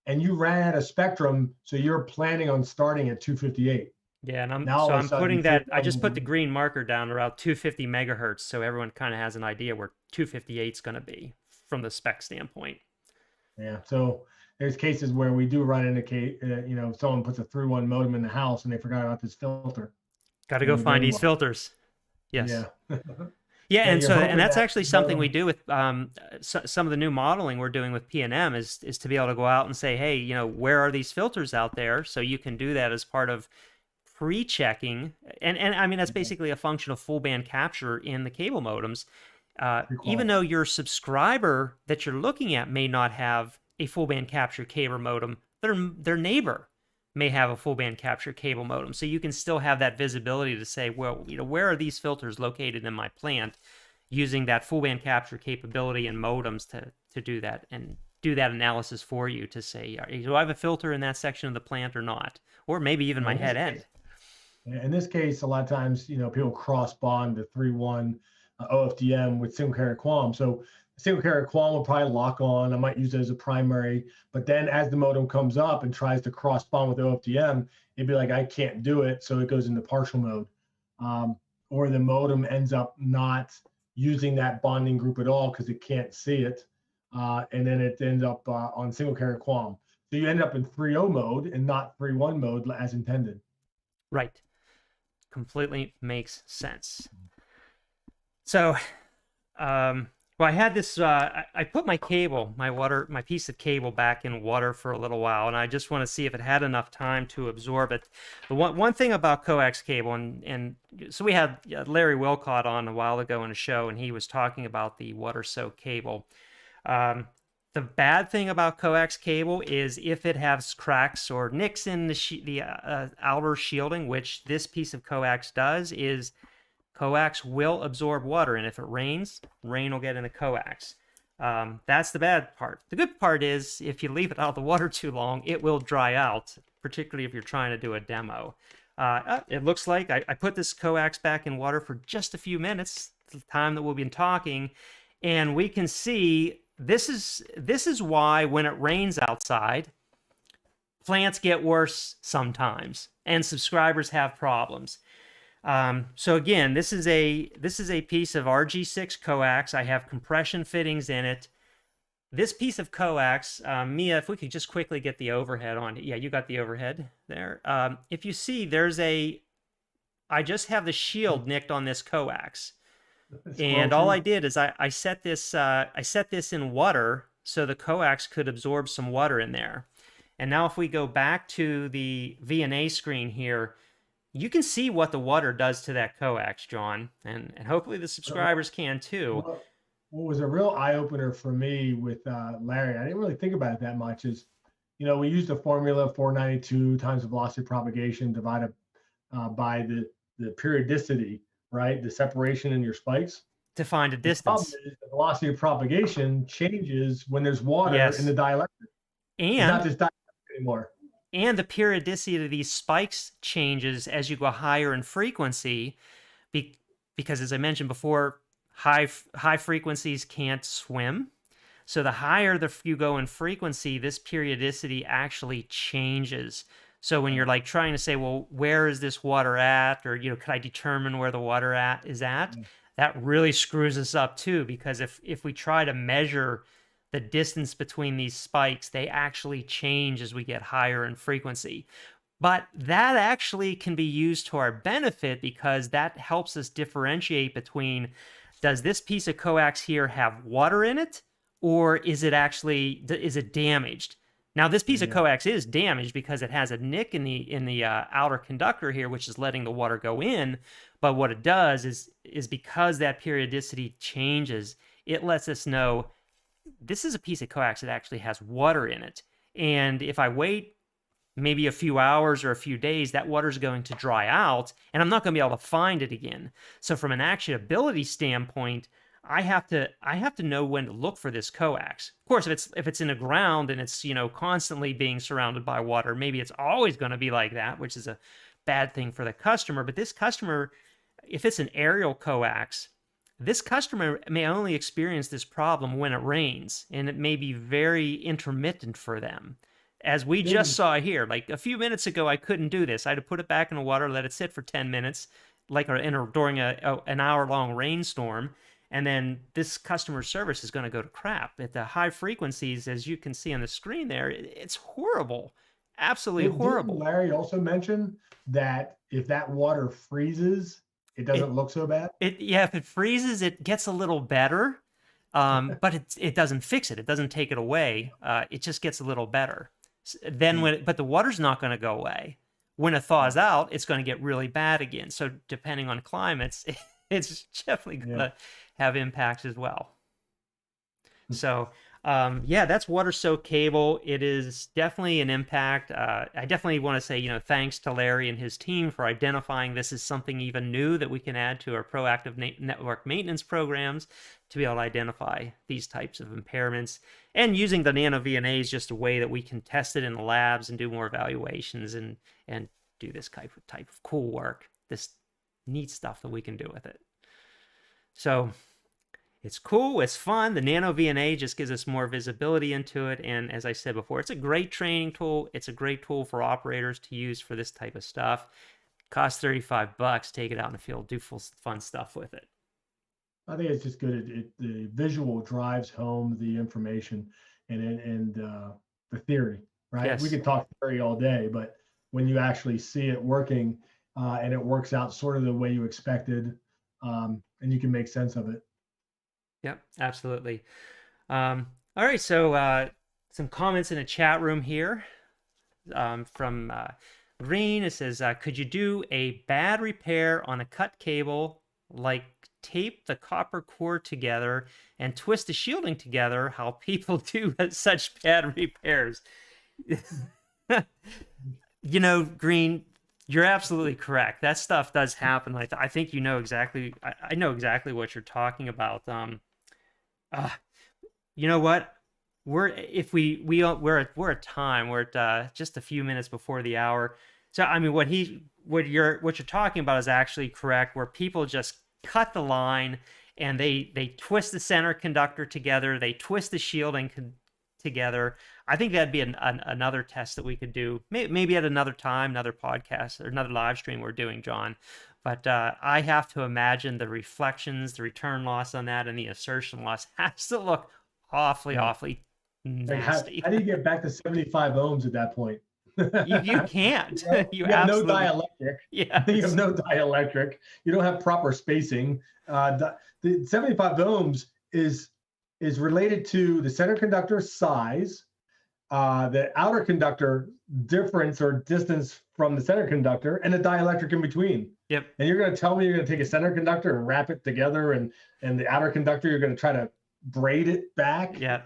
and you ran out of spectrum, so you're planning on starting at 258. Yeah, and I'm putting that. I just put the green marker down around 250 megahertz, so everyone kind of has an idea where 258 is going to be from the spec standpoint. Yeah, so there's cases where we do run into someone puts a 3.1 modem in the house and they forgot about this filter. Got to go find these filters. Yes. Yeah. Yeah, and that's actually something we do with some of the new modeling we're doing with P&M is to be able to go out and say, hey, where are these filters out there? So you can do that as part of pre-checking, and I mean that's basically a function of full band capture in the cable modems. Even though your subscriber that you're looking at may not have a full band capture cable modem, their neighbor may have a full band capture cable modem. So you can still have that visibility to say, well, where are these filters located in my plant, using that full band capture capability and modems to do that and do that analysis for you to say, do I have a filter in that section of the plant or not? Or maybe even my head end. In this case, a lot of times, people cross bond the 3.1 OFDM with single carrier QAM. So single carrier QAM will probably lock on. I might use it as a primary, but then as the modem comes up and tries to cross bond with OFDM, it'd be like, I can't do it. So it goes into partial mode. Or the modem ends up not using that bonding group at all because it can't see it. And then it ends up on single carrier QAM. So you end up in 3.0 mode and not 3.1 mode as intended. Right. Completely makes sense. So, well, I had this, I put my cable, my piece of cable back in water for a little while, and I just want to see if it had enough time to absorb it. The one thing about coax cable, and so we had Larry Wilcott on a while ago in a show, and he was talking about the water soak cable. The bad thing about coax cable is if it has cracks or nicks in the outer shielding, which this piece of coax does, is coax will absorb water, and if it rains, rain will get in the coax. That's the bad part. The good part is if you leave it out of the water too long, it will dry out, particularly if you're trying to do a demo. It looks like I put this coax back in water for just a few minutes, the time that we've been talking, and we can see this is why when it rains outside, plants get worse sometimes, and subscribers have problems. So again, this is a piece of RG6 coax. I have compression fittings in it. This piece of coax, Mia, if we could just quickly get the overhead on it. Yeah, you got the overhead there. If you see, I just have the shield nicked on this coax. And all I did is I set this in water so the coax could absorb some water in there. And now if we go back to the VNA screen here, you can see what the water does to that coax, John, and hopefully the subscribers can too. What was a real eye-opener for me with Larry, I didn't really think about it that much, is, we used the formula 492 times the velocity of propagation divided by the periodicity, right? The separation in your spikes. To find a distance. The problem is the velocity of propagation changes when there's water in the dielectric. And it's not just dielectric anymore. And the periodicity of these spikes changes as you go higher in frequency, because as I mentioned before, high frequencies can't swim. So the higher you go in frequency, this periodicity actually changes. So when you're like trying to say, well, where is this water at? Or, could I determine where the water is at? That really screws us up too, because if we try to measure the distance between these spikes, they actually change as we get higher in frequency. But that actually can be used to our benefit, because that helps us differentiate between, does this piece of coax here have water in it, or is it damaged? Now, this piece of coax is damaged because it has a nick in the outer conductor here, which is letting the water go in. But what it does is because that periodicity changes, it lets us know this is a piece of coax that actually has water in it. And if I wait maybe a few hours or a few days, that water's going to dry out, and I'm not going to be able to find it again. So from an actionability standpoint, I have to know when to look for this coax. Of course, if it's in the ground and it's constantly being surrounded by water, maybe it's always going to be like that, which is a bad thing for the customer. But this customer, if it's an aerial coax, this customer may only experience this problem when it rains, and it may be very intermittent for them. As we just saw here, like a few minutes ago, I couldn't do this. I had to put it back in the water, let it sit for 10 minutes, during an hour-long rainstorm, and then this customer service is going to go to crap. At the high frequencies, as you can see on the screen there, it's horrible. Absolutely horrible. Didn't Larry also mention that if that water freezes, it doesn't look so bad? If it freezes, it gets a little better, but it doesn't fix it. It doesn't take it away. It just gets a little better. But the water's not going to go away. when it thaws out, it's going to get really bad again. So depending on climates, it's definitely going to have impacts as well. So yeah, that's water soak cable. It is definitely an impact. I definitely want to say, thanks to Larry and his team for identifying this as something even new that we can add to our proactive network maintenance programs to be able to identify these types of impairments. And using the nano VNA is just a way that we can test it in the labs and do more evaluations and do this type of cool work, this neat stuff that we can do with it. So it's cool, it's fun. The Nano VNA just gives us more visibility into it. And as I said before, it's a great training tool. It's a great tool for operators to use for this type of stuff. Costs $35. Take it out in the field, do fun stuff with it. I think it's just good. The visual drives home the information and the theory, right? Yes. We could talk theory all day, but when you actually see it working and it works out sort of the way you expected, and you can make sense of it. Yep, absolutely. All right, so some comments in the chat room here from Green. It says, could you do a bad repair on a cut cable, like tape the copper core together and twist the shielding together, how people do such bad repairs? Green, you're absolutely correct. That stuff does happen. I think you know exactly. I know exactly what you're talking about. You know what? We're at time. We're at just a few minutes before the hour. So I mean, what you're talking about is actually correct. Where people just cut the line and they twist the center conductor together. They twist the shielding together. I think that'd be another test that we could do. Maybe at another time, another podcast or another live stream we're doing, John. But I have to imagine the reflections, the return loss on that, and the assertion loss has to look awfully nasty. How do you get back to 75 ohms at that point? You can't. You have no dielectric. Yeah. You have no dielectric. You don't have proper spacing. The 75 ohms is related to the center conductor size, the outer conductor difference or distance from the center conductor, and the dielectric in between. Yep. And you're going to tell me you're going to take a center conductor and wrap it together, and the outer conductor you're going to try to braid it back. Yeah.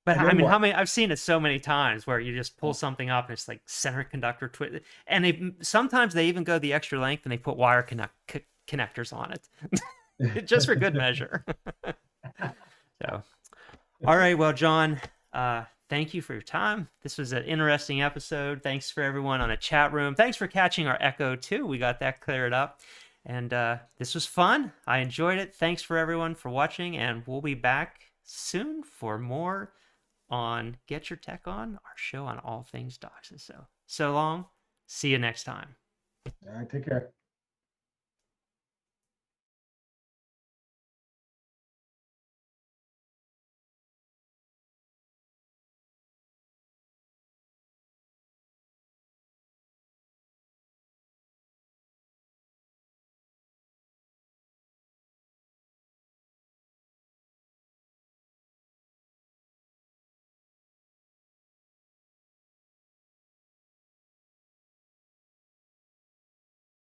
But I mean, I've seen it so many times where you just pull something up and it's like center conductor twist, and sometimes they even go the extra length and they put wire connectors on it, just for good measure. So, all right, well, John, thank you for your time. This was an interesting episode. Thanks for everyone on the chat room. Thanks for catching our echo too. We got that cleared up, and this was fun. I enjoyed it. Thanks for everyone for watching, and we'll be back soon for more on Get Your Tech On, our show on all things DOCSIS. So long. See you next time. All right, take care.